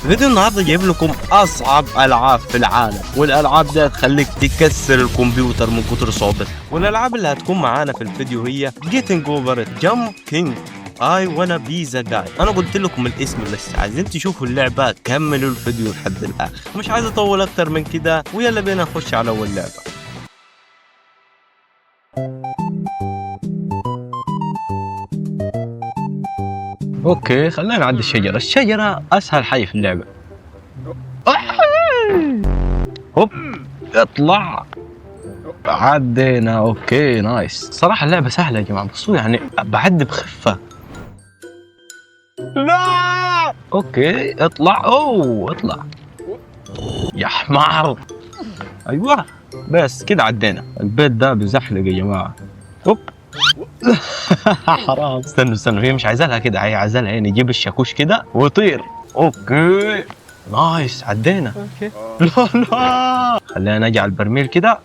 فيديو النهارده جايب لكم اصعب العاب في العالم، والالعاب دي هتخليك تكسر الكمبيوتر من كتر صعوبتها. والالعاب اللي هتكون معانا في الفيديو هي Getting Over It, Jumping, I Wanna Be The Guy. انا قلت لكم الاسم بس عايزين تشوفوا اللعبه كملوا الفيديو لحد الاخر، مش عايز اطول اكتر من كده، ويلا بينا نخش على اول لعبه. اوكي خلينا نعدي الشجرة اسهل حي في اللعبة. هوب اطلع، عدينا. اوكي نايس. صراحة اللعبة سهلة يا جماعة، بصوا يعني بعد بخفة. لا اوكي اطلع، اوه اطلع يا حمار. ايوه بس كده عدينا. البيت ده بزحلق يا جماعة. هوب حرام. استنوا هي مش عايزة لها كده، هي عايزة لها نجيب الشاكوش كده ويطير. اوكي نايس عدينا. اوكي لا خلينا نجي على البرميل كده.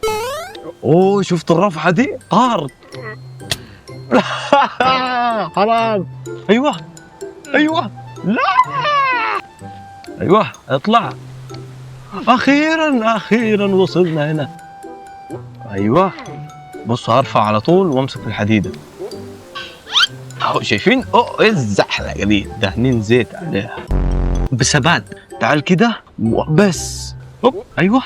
اوه شفت الرفعة دي؟ طار. حرام. ايوه لا ايوه اطلع. اخيرا وصلنا هنا. ايوه بصوا هرفع على طول وامسك في الحديده اهو، شايفين؟ ايه الزحلقه دي؟ دهنين زيت عليها بثبات. تعال كده وبس. هوب ايوه.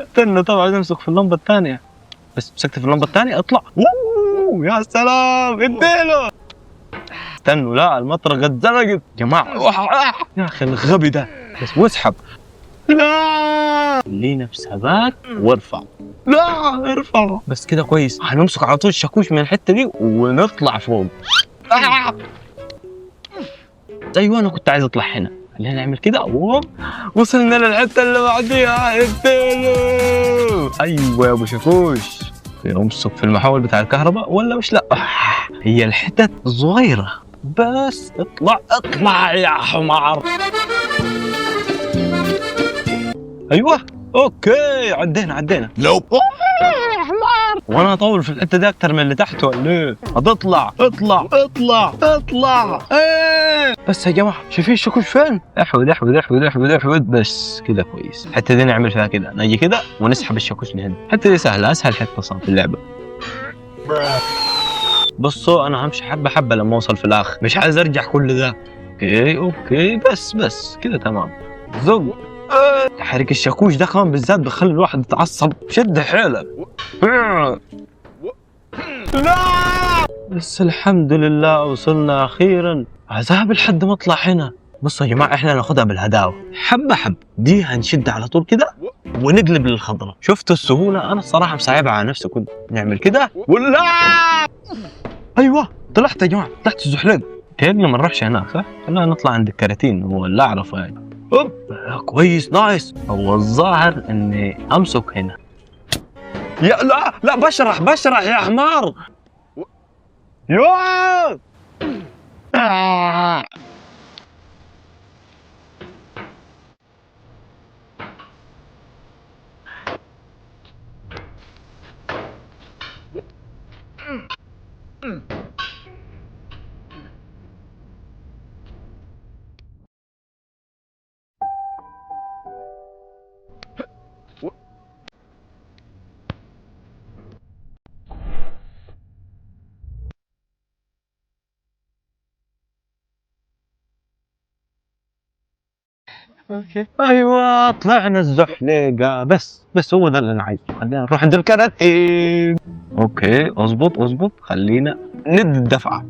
استنى طبعا امسك في اللمبه الثانيه. بس مسكت في اللمبه الثانيه اطلع. يا سلام اديله. استنوا لا المطره قد زنقت يا جماعه. يا اخي الغبي ده. بس واسحب. لا خلينا بثبات وارفع. لا ارفع بس كده كويس. هنمسك على طول الشاكوش من الحته دي ونطلع فوق. ايوه انا كنت عايز اطلع هنا. خلينا نعمل كده. وصلنا للحته اللي بعديها. ايوه يا ابو شاكوش. امسك في المحول بتاع الكهرباء ولا مش؟ لا هي الحتت صغيره بس. اطلع يا حمار. ايوه اوكي عدينا. نوب حمار. وانا اطول في الحته دي اكتر من اللي تحت ولا ايه؟ هتطلع اطلع. ايه بس يا جماعه شايفين الشاكوش فين؟ احود بس كده كويس. الحته دي نعمل فيها كده، نجي كده ونسحب الشاكوش لهنا. الحته دي سهله، اسهل حته صار في اللعبه. بصوا انا همشي حبه لما اوصل في الاخر، مش عايز ارجع كل ده. اوكي بس كده تمام. زق. تحريك الشاكوش ده كمان بالذات بخلي الواحد يتعصب. شد حيلك. لا بس الحمد لله وصلنا اخيرا. عذاب لحد ما اطلع هنا. بصوا يا جماعه احنا ناخدها بالهداوه حبه دي هنشد على طول كده ونقلب للخضره. شفتوا السهوله؟ انا الصراحه مصعبها على نفسي. كنت نعمل كده ولا ايوه طلعت يا جماعه، طلعت الزحلق. تهيألي ما نروحش هناك صح؟ خلينا نطلع عند الكراتين، هو اللي اعرفه يعني. هوب كويس نايس. هو الظاهر اني امسك هنا. يا لا بشرح يا حمار. يوه اوكي ايوه طلعنا الزحليقه. بس هو ده اللي انا عايزه. خلينا نروح عند الكراتين. اوكي اظبط خلينا ندي الدفعه.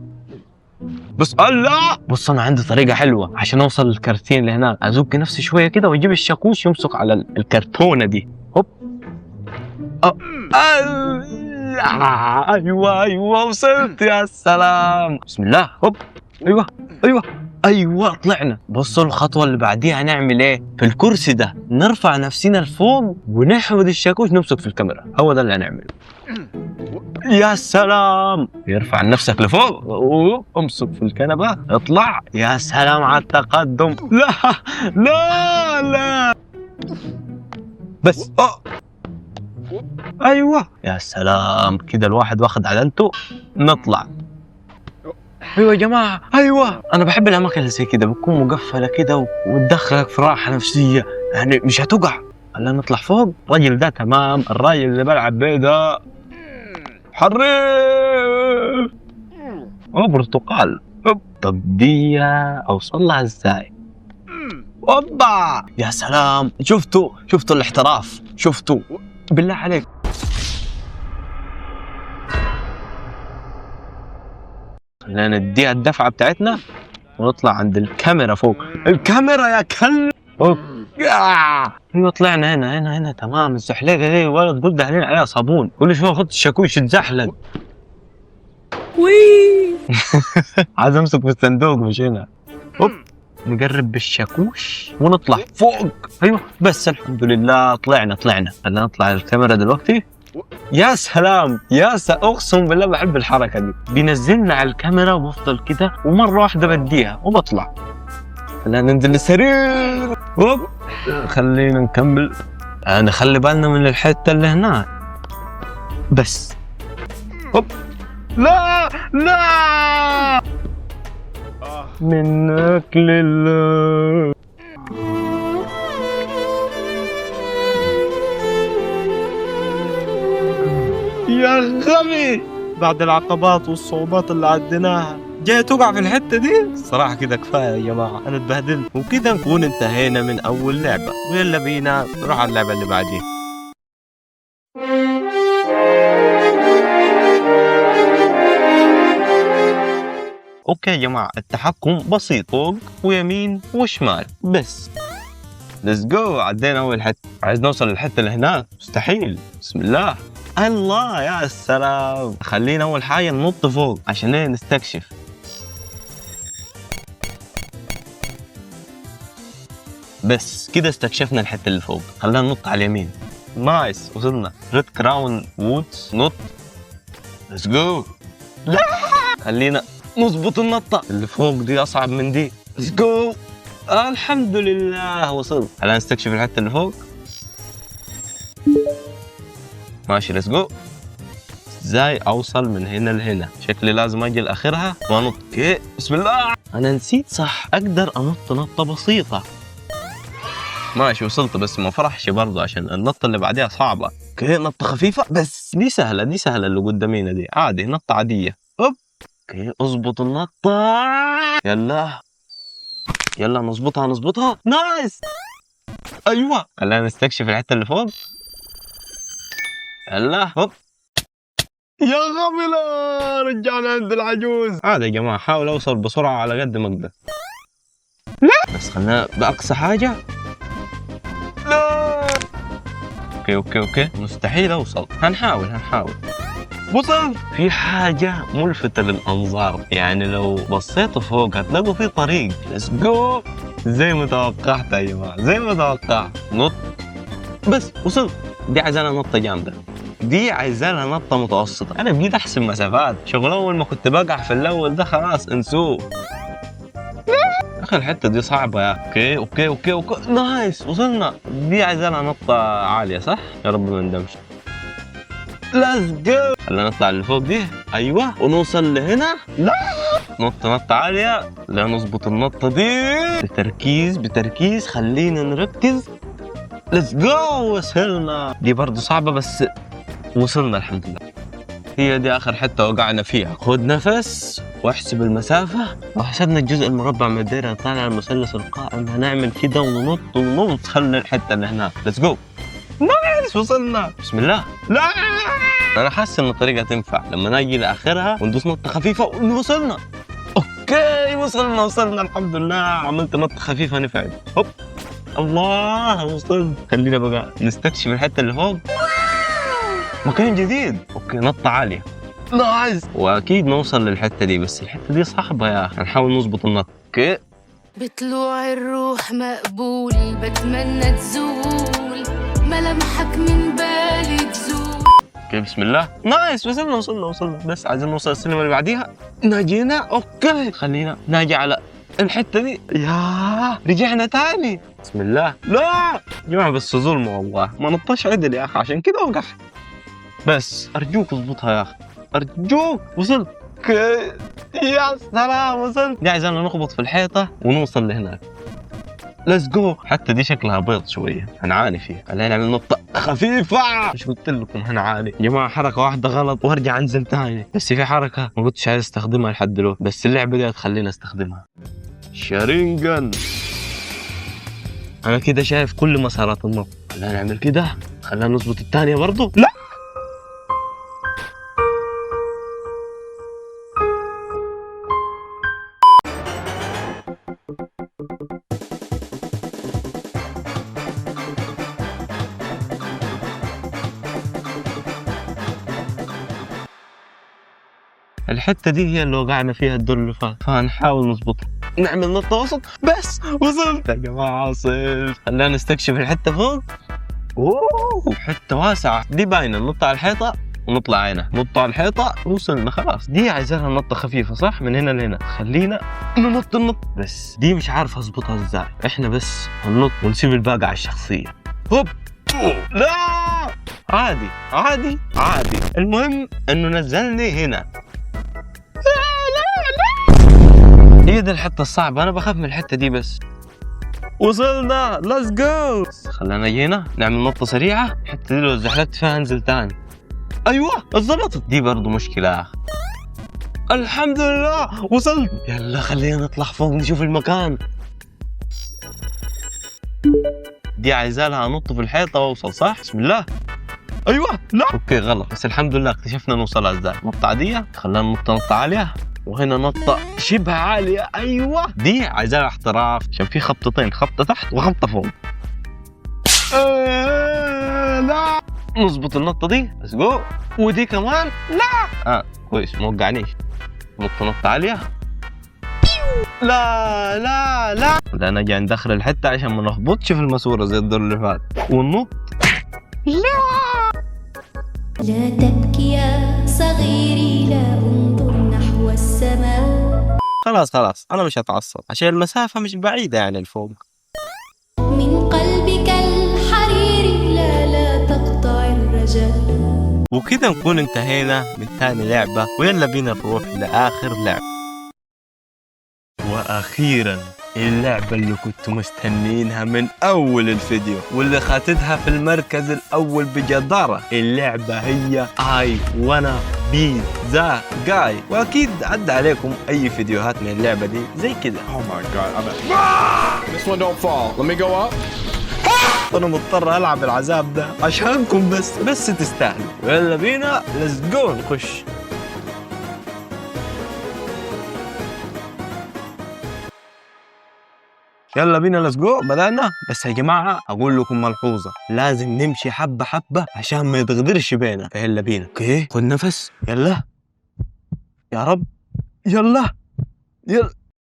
بس الله بص انا عندي طريقه حلوه عشان اوصل للكرتين اللي هناك. ازق نفسي شويه كده واجيب الشاكوش يمسك على الكرتونه دي. هوب ايوه وصلت. يا سلام. بسم الله. هوب ايوه طلعنا. بصوا الخطوه اللي بعديها هنعمل ايه؟ في الكرسي ده نرفع نفسنا لفوق ونحود الشاكوش نمسك في الكاميرا. هو ده اللي هنعمله. يا سلام. يرفع نفسك لفوق وامسك في الكنبه اطلع. يا سلام على التقدم. لا بس ايوه يا سلام كده الواحد واخد علامته. نطلع. ايوه يا جماعه، ايوه انا بحب الاماكن اللي زي كده، بتكون مقفله كده وتدخلك في راحه نفسيه، يعني مش هتقع. خلينا نطلع فوق. الراجل ده تمام، الراجل اللي بلعب بيه ده حريف. برتقال. طب دي اوصل لها ازاي؟ اوبا يا سلام، شفتوا الاحتراف، شفتوا؟ بالله عليك خلينا نديها الدفعه بتاعتنا ونطلع عند الكاميرا فوق. الكاميرا يا كلب. ايوه طلعنا هنا تمام. الزحليقه دي ولد قول دهنين عليها صابون، كل شويه اخد الشاكوش يتزحلق. وي عايز امسك في الصندوق مش هنا. هوب نقرب بالشاكوش ونطلع فوق. ايوه بس الحمد لله طلعنا. خلينا نطلع الكاميرا دلوقتي. يا سلام اقسم بالله بحب الحركه دي. بينزلنا على الكاميرا وبفضل كده ومره واحده بديها وبطلع. خلينا ننزل السرير. هوب خلينا نكمل. نخلي بالنا من الحته اللي هناك بس. هوب لا منك لله. يا غبي، بعد العقبات والصعوبات اللي عديناها جاي توقع في الحتة دي؟ الصراحة كده كفاية يا جماعة، أنا اتبهدلت. وكده نكون انتهينا من أول لعبة، ويلا بينا نروح على اللعبة اللي بعديها. اوكي يا جماعة، التحكم بسيط، فوق ويمين وشمال بس. ليتس جو. عدينا اول حتة، عايز نوصل للحتة اللي هناك. مستحيل. بسم الله. الله يا سلام. خلينا اول حاجة ننط فوق عشان نستكشف. بس كده استكشفنا الحتة اللي فوق. خلينا ننط على اليمين. نايس وصلنا. ريد كراون وودز. نط. ليتس جو. لا خلينا نظبط النطة اللي فوق دي، أصعب من دي. ليتس جو. الحمد لله وصلت. خلينا نستكشف الحتة اللي فوق. ماشي ليتس جو. ازاي أوصل من هنا لهنا؟ شكلي لازم أجي لآخرها وأنط. اوكي بسم الله. أنا نسيت صح، أقدر أنط نطة بسيطة. ماشي وصلت، بس ما فرحش برضه عشان النطة اللي بعدها صعبة. اوكي نطة خفيفة بس. دي سهلة اللي قدامينا دي، عادي نطة عادية. اوب اوكي اظبط النطة. يلا نظبطها. نايس. ايوه خلينا نستكشف الحتة اللي فوق. يلا هوب. يا غبي رجعنا عند العجوز. عادي يا جماعة، حاول اوصل بسرعة على قد ما اقدر. لا بس خلينا بأقصى حاجة. لا اوكي مستحيل اوصل. هنحاول. وصل. في حاجة ملفتة للأنظار، يعني لو بصيتوا فوق هتلاقوا في طريق. ليتس جو. زي ما توقعت يا جماعة، زي ما توقعت. نط بس وصلت. دي عايزة لها نطة جامدة، دي عايزة لها نطة متوسطة. أنا بقيت أحسب مسافات. شغل أول ما كنت بقع في الأول ده خلاص انسوه. اخر الحته دي صعبه يا اوكي نايس وصلنا. دي عايزه لها نطه عاليه صح؟ يا رب ما ندمش. ليتس جو. خلينا نطلع اللي فوق دي. ايوه ونوصل لهنا. لا نطه عاليه. لا نظبط النطه دي بتركيز. خلينا نركز. ليتس جو. وصلنا. دي برضه صعبه بس وصلنا الحمد لله. هي دي اخر حته وقعنا فيها. خد نفس واحسب المسافه. وحسبنا الجزء المربع من الدايره، طالع المثلث القائم. هنعمل كده وننط خلي الحته اللي هناك. ليتس جو. نايس وصلنا. بسم الله. لا انا حاسس ان الطريقه تنفع لما نجي لاخرها وندوس نطه خفيفه وصلنا. اوكي وصلنا الحمد لله. عملت نطه خفيفه نفعت. هوب الله وصلت. خلينا بقى نستكشف الحته اللي فوق. مكان جديد. اوكي نطة عالية. نايس. واكيد نوصل للحتة دي، بس الحتة دي صعبة يا اخي. نحاول نظبط النط. اوكي. بطلوع الروح مقبول، بتمنى تزول ملامحك من بالي تزول. اوكي بسم الله. نايس وصلنا. بس عايزين نوصل السينما اللي بعديها. ناجينا. اوكي خلينا ناجي على الحتة دي. يا رجعنا تاني. بسم الله. لا يا جماعة بس ظلم والله، ما نطش عدل يا اخي، عشان كده وقعت. بس ارجوك اضبطها يا اخي ارجوك. وصلت. اوكي يا سلام وصلت. دي عايزانا نخبط في الحيطة ونوصل لهناك. ليتس جو. حتى دي شكلها بيض شوية، هنعاني فيها. خلينا نعمل نطة خفيفة. مش قلت لكم هنعاني يا جماعة؟ حركة واحدة غلط وارجع انزل تاني. بس في حركة ما كنتش عايز استخدمها لحد دلوقتي، بس اللعبة دي هتخليني استخدمها. شارينجان. انا كده شايف كل مسارات النط. خلينا نعمل كده. خلينا نظبط الثانية برضو. لا الحتة دي هي اللي وقعنا فيها الدور اللي فات، فهنحاول نظبطها. نعمل نطة وسط. بس وصلت يا جماعة، وصلت. خلينا نستكشف الحتة فوق. اوه حتة واسعة. دي باينة ننط على الحيطة ونطلع هنا، نط على الحيطة. وصلنا خلاص. دي عايزاها نطة خفيفة صح؟ من هنا لهنا. خلينا ننط. بس دي مش عارف اظبطها ازاي. احنا بس هننط ونسيب الباقي على الشخصية. هوب. لا عادي عادي عادي. المهم انه نزلني هنا. هي دي الحتة الصعبة. أنا بخاف من الحتة دي بس. وصلنا. ليتس جو. خلينا نجي هنا نعمل نطة سريعة. الحتة دي لو زحلقت فيها انزل تاني. أيوة اتظبطت. دي برضو مشكلة. الحمد لله وصلت. يلا خلينا نطلع فوق نشوف المكان. دي عايزة لها انط في الحيطة واوصل صح؟ بسم الله. أيوة. لا أوكي غلط، بس الحمد لله اكتشفنا نوصلها ازاي. نطة عادية. خلينا ننط نطة عالية. وهنا نطة شبه عالية. أيوة. دي عايزة لها احتراف عشان في خبطتين، خبطة تحت وخبطة فوق. لا نظبط النطة دي. ليتس جو. ودي كمان. لا كويس ما وقعنيش. نطة عالية. لا لا لا. لا نرجع ندخل الحتة عشان ما نهبطش في الماسورة زي الدور اللي فات. ونط. لا تبكي يا صغيري، لا انظر نحو السماء. خلاص أنا مش هتعصب عشان المسافة مش بعيدة يعني الفوق. من قلبك الحريري لا تقطع الرجاء. وكده نكون انتهينا من ثاني لعبة، ويلا بينا نروح لآخر لعبة. وأخيرا اللعبة اللي كنتوا مستنينها من أول الفيديو واللي خاتتها في المركز الأول بجدارة. اللعبة هي I wanna be the guy. وأكيد عدى عليكم أي فيديوهات من اللعبة دي زي كده. Oh my god, this one don't fall. Let me go up. أنا مضطر ألعب العذاب ده عشانكم بس تستاهلوا. يلا بينا let's go نخش. يلا بينا ليتس جو. بدأنا. بس يا جماعة أقول لكم ملحوظة، لازم نمشي حبة حبة عشان ما يتغدرش بينا. يلا بينا. اوكي خد نفس. يلا يا رب. يلا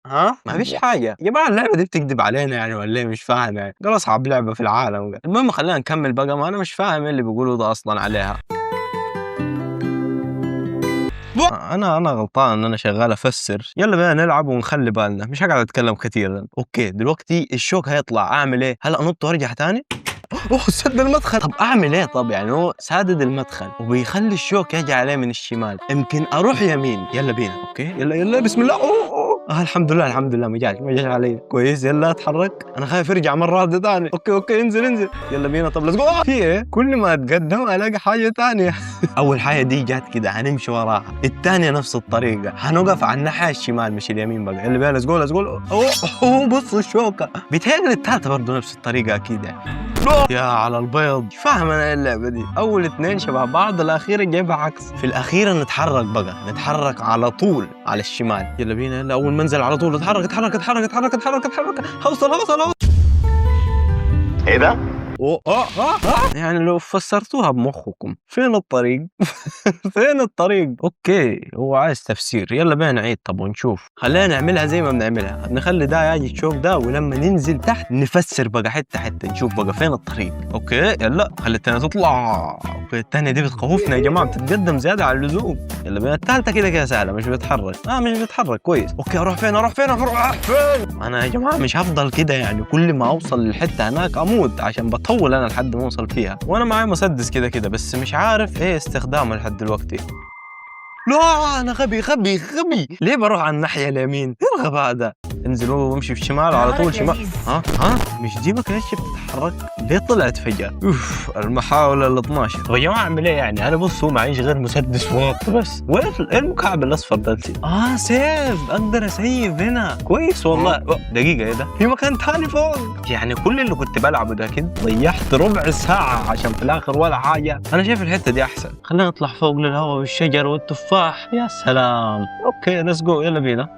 ها ما فيش حاجة يا جماعة. اللعبة دي بتكذب علينا يعني ولا ايه؟ مش فاهم يعني. ده أصعب لعبة في العالم. المهم خلينا نكمل بقى. ما أنا مش فاهم ايه اللي بيقولوا ده أصلا عليها. انا غلطان ان انا شغال افسر. يلا بينا نلعب ونخلي بالنا. مش هقعد اتكلم كثير. اوكي دلوقتي الشوك هيطلع. اعمل ايه؟ هل انط وارجع تاني؟ اوه سد المدخل. طب اعمل ايه؟ طب يعني هو سادد المدخل وبيخلي الشوك يجي عليه من الشمال. يمكن اروح يمين. يلا بينا. اوكي يلا بسم الله. اوه الحمد لله ما جاش علي. كويس. يلا اتحرك. انا خايف ارجع مره واحده ثاني. اوكي انزل. يلا بينا. طب ليتس جو. في ايه؟ كل ما اتقدم الاقي حاجه ثانيه. اول حاجه دي جات كده هنمشي وراها. الثانيه نفس الطريقه هنوقف على الناحيه الشمال مش اليمين بقى. يلا بينا ليتس جو. اوه بص الشوكه. بيتهيألي الثالثه برضه نفس الطريقه اكيد يعني. يا على البيض. فاهم انا اللعبه دي. اول اثنين شبه بعض، الاخيره جايبها عكس. في الاخيره نتحرك على طول على الشمال. يلا بينا. يلا اول ما انزل على طول اتحرك. هوصل. ايه ده؟ يعني لو فسرتوها بمخكم فين الطريق؟ فين الطريق؟ اوكي هو عايز تفسير. يلا بينا نعيد طب ونشوف. خلينا نعملها زي ما بنعملها. نخلي ده يجي تشوف ده، ولما ننزل تحت نفسر بقى حته نشوف بقى فين الطريق. اوكي يلا خلي الثانيه تطلع. اوكي الثانيه دي بتخوفنا يا جماعه، بتتقدم زياده عن اللزوم. يلا بينا. الثالثه كده سهله مش بيتحرك. مش بيتحرك كويس. اوكي اروح فين؟ انا يا جماعه مش هفضل كده يعني. كل ما اوصل للحته هناك اموت عشان بطول انا لحد ما اوصل فيها. وانا معايا مسدس كده بس مش عارف ايه استخدامه لحد دلوقتي. لا انا غبي ليه بروح على الناحيه اليمين؟ ايه الغباء ده؟ انزل وامشي في الشمال على طول شمال. ها مش دي ما كانتش بتتحرك؟ ليه طلعت فجاه؟ اوف المحاوله ال 12. طب يا جماعه اعمل ايه يعني؟ انا بص هو معيش غير مسدس وقت بس. وين المكعب الاصفر ده؟ سيف، اقدر اسيف هنا كويس والله. دقيقه، ايه ده؟ في مكان ثاني فوق. يعني كل اللي كنت بلعبه ده كده ضيعت ربع ساعه عشان في الاخر ولا حاجه. انا شايف الحته دي احسن. خلينا نطلع فوق للهواء والشجر والتفاح. يا سلام. اوكي ليتس جو، يلا بينا.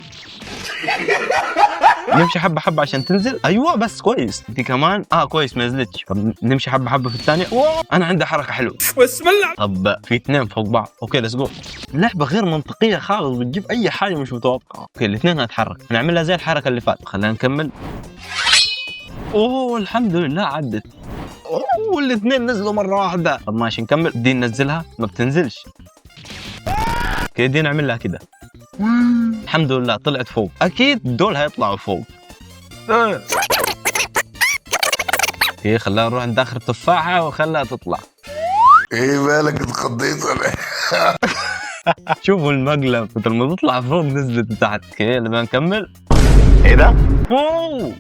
نمشي حبه حبه عشان تنزل. ايوه بس كويس. دي كمان كويس ما نزلتش. طب نمشي حبه حبه في الثانيه. انا عندي حركه حلوه. بسم الله. طب في اثنين فوق بعض. اوكي ليتس جو. لعبه غير منطقيه خالص، بتجيب اي حاجه مش متوقعه. اوكي الاثنين هنتحرك، نعملها زي الحركه اللي فاتت. خلينا نكمل. الحمد لله عدت. والاثنين نزلوا مره واحده. طب ماشي نكمل. دي ننزلها ما بتنزلش. اوكي دي نعملها كده. الحمد لله طلعت فوق. اكيد دول هيطلعوا فوق. اوكي خلينا نروح عند اخر التفاحه وخليها تطلع. ايه مالك اتخضيت ولا ايه؟ شوفوا المقلب، مثل ما تطلع فوق نزلت تحت. اوكي نبغى نكمل. ايه ده؟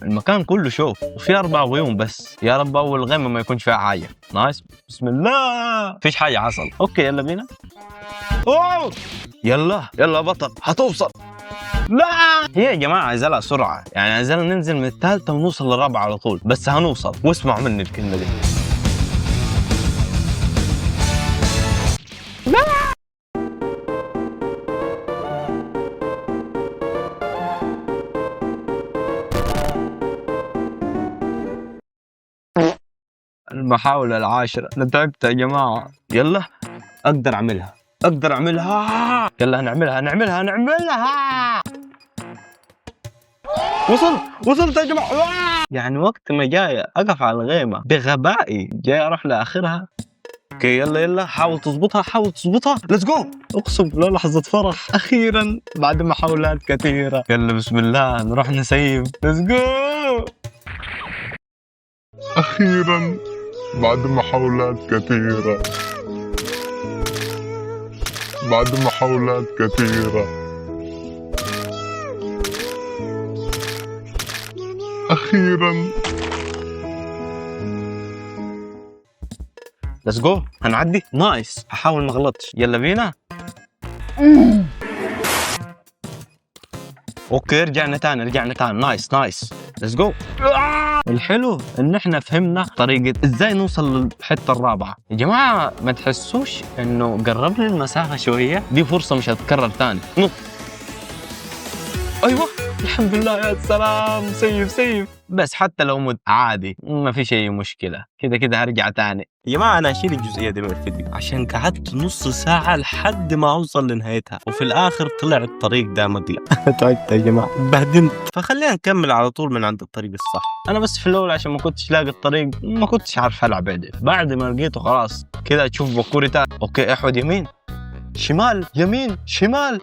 المكان كله شوف، وفي 4 غيوم بس. يا رب اول غيمه ما يكونش فيها حاجه. نايس بسم الله. فيش حاجه حصل. اوكي يلا بينا. يلا بطل هتوصل. لا هي يا جماعه عايزه لها سرعه، يعني عايزانا ننزل من الثالثه ونوصل للرابعه على طول. بس هنوصل، واسمعوا مني الكلمه دي. لا المحاولة العاشرة. أنا تعبت يا جماعة. يلا أقدر أعملها. يلا نعملها. وصلت يا جماعة. يعني وقت ما جاي أقف على الغيمة بغبائي جاي أروح لآخرها. اوكي يلا حاول تظبطها. ليتس جو. اقسم بالله لحظة فرح أخيرا بعد محاولات كثيرة. يلا بسم الله نروح نسيب. ليتس جو. أخيرا بعد محاولات كثيرة. أخيرا. ليتس جو. هنعدي. نايس. هحاول ما اغلطش. يلا بينا. اوكي رجعنا تاني. نايس. ليتس جو. الحلو ان احنا فهمنا طريقة ازاي نوصل للحتة الرابعة. يا جماعة ما تحسوش انه قرب لي المسافة شوية؟ دي فرصة مش هتتكرر تاني. نط. ايوه الحمد لله يا سلام. سيف بس حتى لو مت عادي ما فيش اي مشكلة. كده هرجع تاني. يا جماعة انا هشيل الجزئية دي من الفيديو عشان قعدت نص ساعة لحد ما اوصل لنهايتها، وفي الاخر طلع الطريق ده مضيع. تعبت يا جماعة بهدلت. فخلينا نكمل على طول من عند الطريق الصح. انا بس في الاول عشان ما كنتش لاقي الطريق ما كنتش عارف العب عدل. بعد ما لقيته خلاص كده تشوف بكوري تاني. اوكي احود يمين شمال يمين شمال.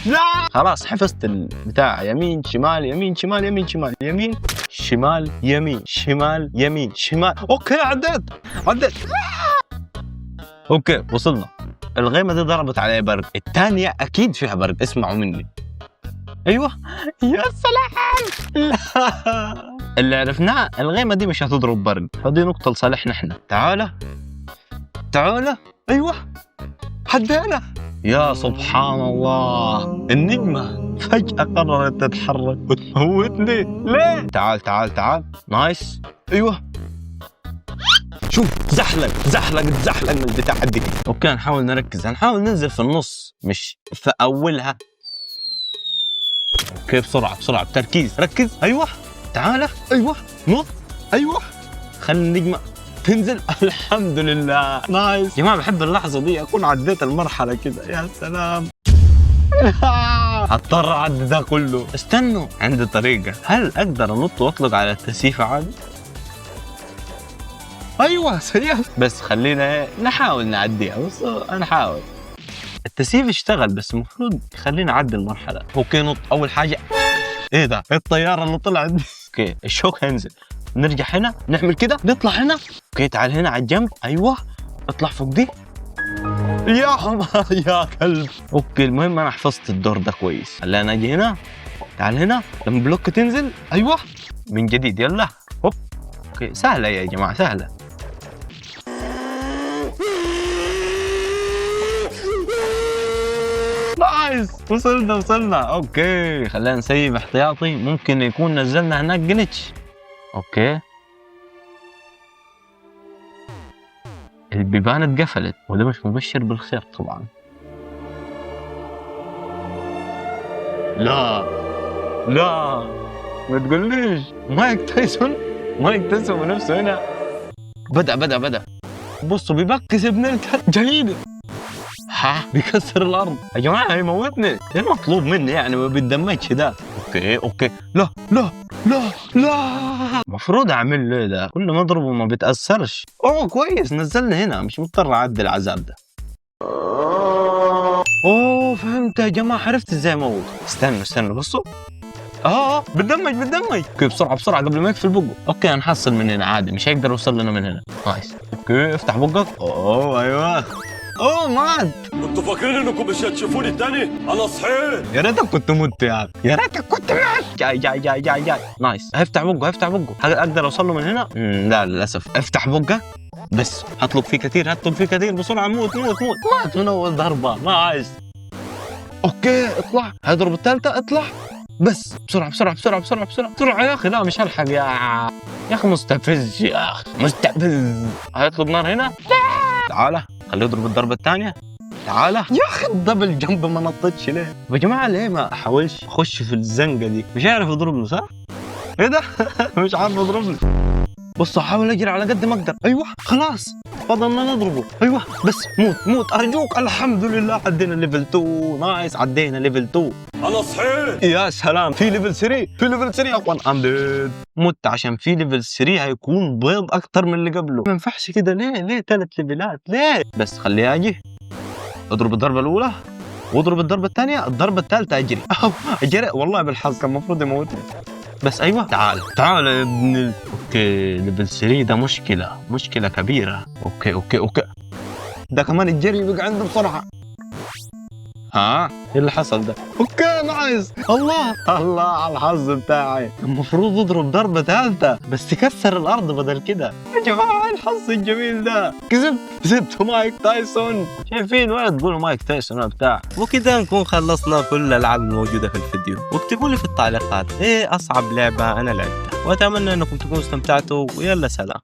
لا خلاص حفظت البتاع. يمين شمال يمين شمال يمين شمال يمين شمال يمين شمال يمين شمال. اوكي عديت. اوكي وصلنا. الغيمة دي ضربت علي برد، الثانية اكيد فيها برد. اسمعوا مني. ايوه يا سلام. لا اللي عرفناه الغيمة دي مش هتضرب برد، فدي نقطة لصالحنا احنا. تعالى. ايوه حدينا. يا سبحان الله، النجمة فجأة قررت تتحرك وتموتني. ليه؟ تعال. نايس. ايوه شوف زحلق من البتاع دي. اوكي نحاول نركز، هنحاول ننزل في النص مش في اولها. اوكي بسرعة بتركيز. ركز. ايوه تعال. ايوه نط. ايوه خلي النجمة تنزل. الحمد لله نايس. يا جماعة بحب اللحظة دي اكون عديت المرحلة كده. يا سلام. هضطر اعدي ده كله. استنوا عندي طريقة. هل اقدر انط واطلق على التسييفة عادي؟ ايوه سريع. بس خلينا نحاول نعديها. بس نحاول. التسييف اشتغل بس المفروض خلينا نعدي المرحلة. اوكي نط. اول حاجة ايه ده؟ الطيارة اللي طلعت دي. اوكي الشوك هينزل. نرجع هنا نعمل كده نطلع هنا. اوكي تعال هنا على الجنب. ايوه اطلع فوق دي. يا حمار يا كلب. اوكي المهم انا حفظت الدور ده كويس. هلا انا اجي هنا، تعال هنا لما بلوك تنزل. ايوه من جديد يلا هوب. اوكي سهله يا جماعه سهله. نايس وصلنا. اوكي خلينا نسيب احتياطي، ممكن يكون نزلنا هناك جلتش. اوكي البيبان اتقفلت وده مش مبشر بالخير طبعا. لا ما تقوليش مايك تايسون بنفسه هنا. بدأ بصوا بيبكس ابن الكلب جيد. ها بيكسر الارض يا جماعه هيموتني. ايه المطلوب مني يعني؟ ما بيتدمجش ده. اوكي لا المفروض اعمل له ده، كل ما اضربه ما بيتاثرش. اوه كويس نزلنا هنا، مش مضطر اعدي العذاب ده. اوه فهمت يا جماعه، عرفت ازاي اموت. استنوا بصوا. بتدمج. اوكي بسرعه قبل ما يقفل بقه. اوكي هنحصل من هنا عادي، مش هيقدر يوصل لنا من هنا. نايس. اوكي افتح بقك. ايوه مات. كنتوا فاكرين انكم مش هتشوفوني تاني؟ انا صحيت. يا ريتك كنت مت يعني، يا ريتك كنت مات. جاي. نايس. هفتح بقه. اقدر اوصل له من هنا؟ لا للاسف. افتح بقه بس. هطلب فيه كثير بسرعه. موت. مات من اول ضربه. نايس. اوكي اطلع. هضرب الثالثه. اطلع بس بسرعه يا اخي. لا مش هلحق يا اخي. مستفز يا اخي مستفز. هيطلب نار هنا. تعالى خليه يضرب الضربه الثانيه. تعالى يا اخي الدبل جنب ما نطتش ليه يا جماعه؟ ليه ما احاولش اخش في الزنقه دي؟ مش عارف اضربني صح؟ ايه ده؟ مش عارف اضربني. بص احاول اجري على قد ما اقدر. ايوه خلاص فضلنا نضربه. ايوه بس موت ارجوك. الحمد لله عدينا ليفل 2. نايس عدينا ليفل 2. انا صحيت. يا سلام في ليفل 3 يا اخوان. ام ديد. مت عشان في ليفل 3 هيكون بيض اكتر من اللي قبله. ما ينفعش كده. ليه 3 ليفلات ليه؟ بس خليه اجي اضرب الضربه الاولى واضرب الضربه الثانيه. الضربه الثالثه اجري. اجري والله بالحظ كان المفروض يموتني. بس ايوه تعال يا ابن اوكي ليفل 3 ده مشكله كبيره. اوكي ده كمان الجري بقى عنده بسرعه. ايه اللي حصل ده؟ اوكي نايس. الله على الحظ بتاعي. المفروض اضرب ضربه ثالثه بس تكسر الارض بدل كده. يا جماعه الحظ الجميل ده. كسبت مايك تايسون. شايفين ولا تقولوا مايك تايسون بتاع. وكذا نكون خلصنا كل الالعاب الموجوده في الفيديو. واكتبوا لي في التعليقات ايه اصعب لعبه انا لعبتها، واتمنى انكم تكونوا استمتعتوا. ويلا سلام.